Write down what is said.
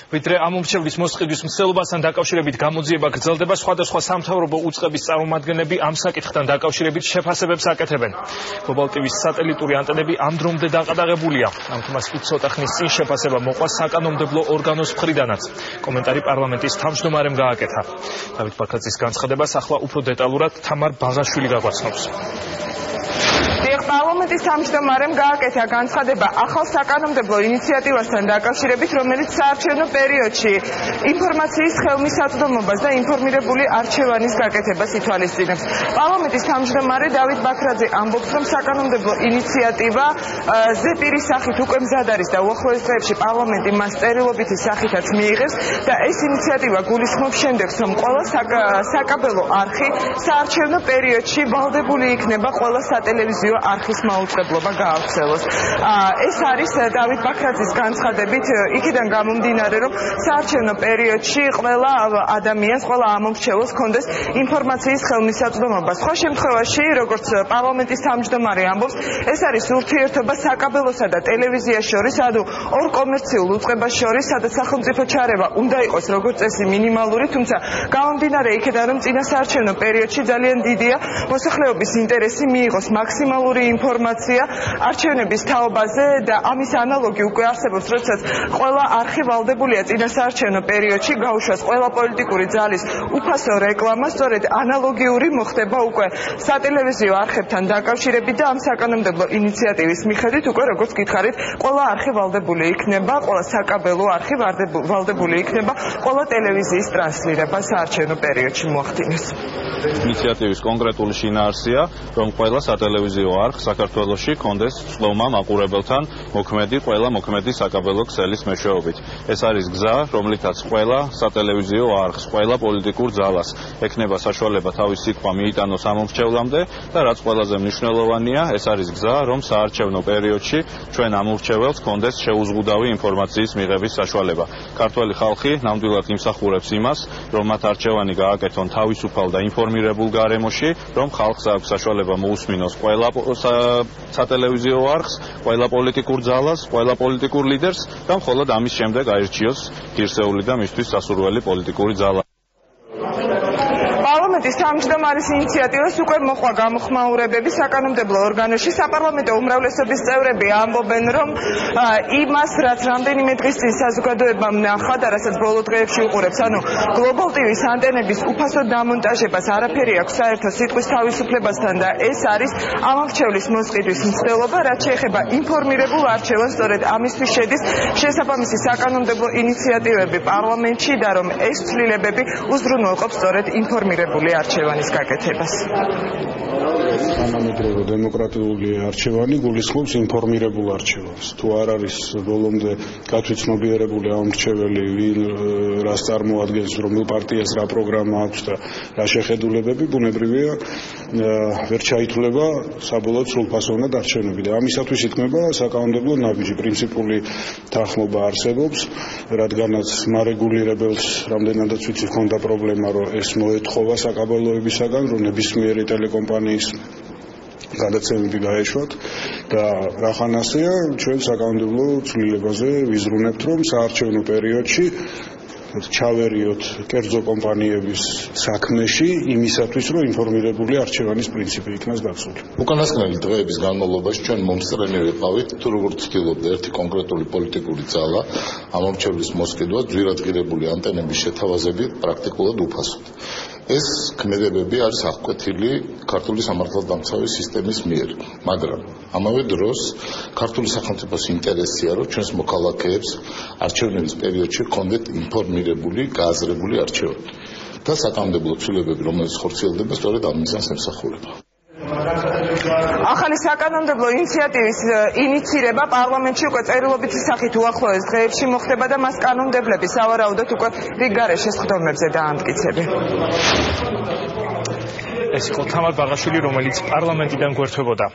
ვიდრე ამ უმრჩევლის მოსყიდვის მცდელობასთან დაკავშირებით გამოძიება გრძელდება, სხვადასხვა სამთავრობო უწყების წარმომადგენლები ამ საკითხთან დაკავშირებით შეფასებებს აკეთებენ. Global TV-ის სატელიტური ანტენები ამ დრომდე დაყადაღებულია. ამ თემას კი ცოტა ხნის წინ შეფასება მოყვა საკანონმდებლო ორგანოს მხრიდანაც. კომენტარი პარლამენტის თავმჯდომარემ გააკეთა. დავით ბაქრაძის განცხადებას ახლა უფრო დეტალურად თამარ ბაღაშვილი გაგვაცნობს. პარლამენტის თავმჯდომარემ გააკეთა განცხადება ახალ საკანონმდებლო ინიციატივასთან დაკავშირებით, რომელიც საარჩევნო პერიოდში ინფორმაციის ხელმისაწვდომობას და ინფორმირებული არჩევანის გაკეთებას ითვალისწინებს. პარლამენტის თავმჯდომარე დავით ბაქრაძე ამბობს, რომ საკანონმდებლო ინიციატივა ზეპირის სახით უკვე მზად არის და უახლოეს დღეებში პარლამენტი მას წერილობითი სახითაც მიიღებს და ეს ინიციატივა გულისხმობს შემდეგს, რომ ყველა საკაბელო არხი საარჩევნო პერიოდში ვალდებული იქნება ყველა სატელევიზიო არხის მაუწყებლობა გაავრცელოს. ეს არის დავით ბაქრაძის განცხადებით, იქიდან გამომდინარე, რომ საარჩევნო პერიოდში ყველა ადამიანს, ყველა ამომრჩეველს ჰქონდეს ინფორმაციის ხელმისაწვდომობა. სხვა შემთხვევაში, როგორც პარლამენტის თავმჯდომარე ამბობს, ეს არის ურთიერთობა საკაბელოსა და ტელევიზიას შორის, ანუ ორ კომერციულ უწყებას შორის, სადაც სახელმწიფო ჩარევა უნდა იყოს როგორც წესი მინიმალური, თუმცა გამომდინარე იქიდან, რომ წინა საარჩევნო პერიოდში ძალიან დიდია მოსახლეობის ინტერესი მიიღოს მაქსიმალური ინფორმაცია არჩევნების თაობაზე და ამის ანალოგი უკვე არსებობს, როდესაც ყველა არხი ვალდებულია წინა საარჩევნო პერიოდში გაუშვას ყველა პოლიტიკური ძალის უფასო რეკლამა, სწორედ ანალოგიური მოხდება უკვე სატელევიზიო არხებთან დაკავშირებით და ამ საკანონმდებლო ინიციატივის მიხედვით უკვე როგორც გითხარით, ყველა არხი ვალდებული იქნება, ყველა საკაბელო არხი ვალდებული იქნება ყველა ტელევიზიის ტრანსლირება საარჩევნო პერიოდში მოახდინოს. ინიციატივის კონკრეტული შინაარსია, რომ ყველა სატელევიზიო არხს საქართველოში კონდეს წვდომა მაყურებელთან ყველა მოქმედი საკაბელო ქსელის მეშვეობით. ეს არის გზა, რომლითაც ყველა სატელევიზიო არხს, ყველა პოლიტიკურ ძალას ექნება საშუალება თავის სიტყვა მიიტანოს ამომრჩევლამდე და რაც ყველაზე მნიშვნელოვანია, ეს არის გზა, რომ საარჩევნო პერიოდში ჩვენ ამომრჩეველს კონდეს შეუზღუდავი ინფორმაციის მიღების საშუალება. ქართველი ხალხი ნამდვილად იმსახურებს იმას, რომ მათ არჩევანი გააკეთონ თავისუფალ და ინფორმირებულ გარემოში, რომ ხალხს აქვს საშუალება მოусმინოს ყველა სატელევიზიო არხს, ყველა პოლიტიკურ ძალას, ყველა პოლიტიკურ ლიდერს და მხოლოდ ამის შემდეგ აირჩიოს ღირსეული და მისთვის სასურველი პოლიტიკური ძალა. პარლამენტის თავმჯდომარის ინიციატივას უკვე მოყვა გამოხმაურებები საკანონმდებლო ორგანოში. საპარლამენტო უმრავლესობის წევრები ამბობენ, რომ იმას, რაც რამდენიმე დღის წინ საზოგადოებამ ნახა და რასაც ბოლო დღეებში უყურებს, ანუ Global TV-ის ანტენების უფასო დამონტაჟებას არაფერი აქვს საერთო სიტყვის თავისუფლებასთან და ეს არის ამომრჩევლის მოსყიდვის მცდელობა, რაც შეეხება ინფორმირებულ არჩევანს, სწორედ ამისთვის შედის შესაბამისი საკანონმდებლო ინიციატივები პარლამენტში და რომ ეს ცვლილებები უზრუნველყოფს სწორედ ინფორმირებული არჩევანის გაკეთებას. თანამედროვე დემოკრატიული არჩევანი გულისხმობს ინფორმირებულ არჩევანს. თუ არ არის ბოლომდე გათვითცნობიერებული ამომრჩეველი, ვინ რას წარმოადგენს, რომელ პარტიას რა პროგრამა აქვს და რა შეხედულებები, ბუნებრივია ვერ ჩაითვლება საბოლოოდ სრულფასოვნად არჩევნები და ამისათვის იქმნება საკანონმდებლო ნაბიჯი. პრინციპული თანხმობა არსებობს, რადგანაც მარეგულირებელს რამდენადაც ვიცი ჰქონდა პრობლემა, რომ ეს მოეთხოვა საკაბელოებისაგან, რომ ნებისმიერი ტელეკომპანიის გადაცემები გაეშვათ და რახანასია ჩვენ საკანონმდებლო ცვლილებაზე ვიზრუნებთ, რომ საარჩევნო პერიოდში ჩავერიოთ კერძო კომპანიების საქმეში იმისათვის, რომ ინფორმირებული არჩევანის პრინციპი იქნას დაცული. უკანასკნელი დღეების განმავლობაში ჩვენ მომსწრენი ვიყავით, თუ როგორ ცდილობდა ერთი კონკრეტული პოლიტიკური ძალა ამომრჩევლის მოსყიდვა ძვირადღირებული ანტენების შეთავაზებით პრაქტიკულად უფასოდ. ეს ქმედებები არის აღკვეთილი ქართული სამართალდამცავი სისტემის მიერ, მაგრამ ამავე დროს ქართული სახელმწიფოს ინტერესია, რომ ჩვენს მოქალაქეებს არჩევნების პერიოდში ჰქონდეთ ინფორმირებული, გააზრებული არჩევანი და საკანონმდებლო ცვლილებები, რომელიც ხორციელდება, სწორედ ამ მიზანს ემსახურება. ახალი საკანონმდებლო ინიციატივის ინიცირება პარლამენტში უკვე წერილობითი სახით უახლოეს დღეებში მოხდება და მას კანონმდებლები სავარაუდოდ უკვე რიგ გარეშე სხდომებზე დაამტკიცებენ. ეს იყო თამარ ბაღაშვილი, რომელიც პარლამენტიდან გვერდებოდა.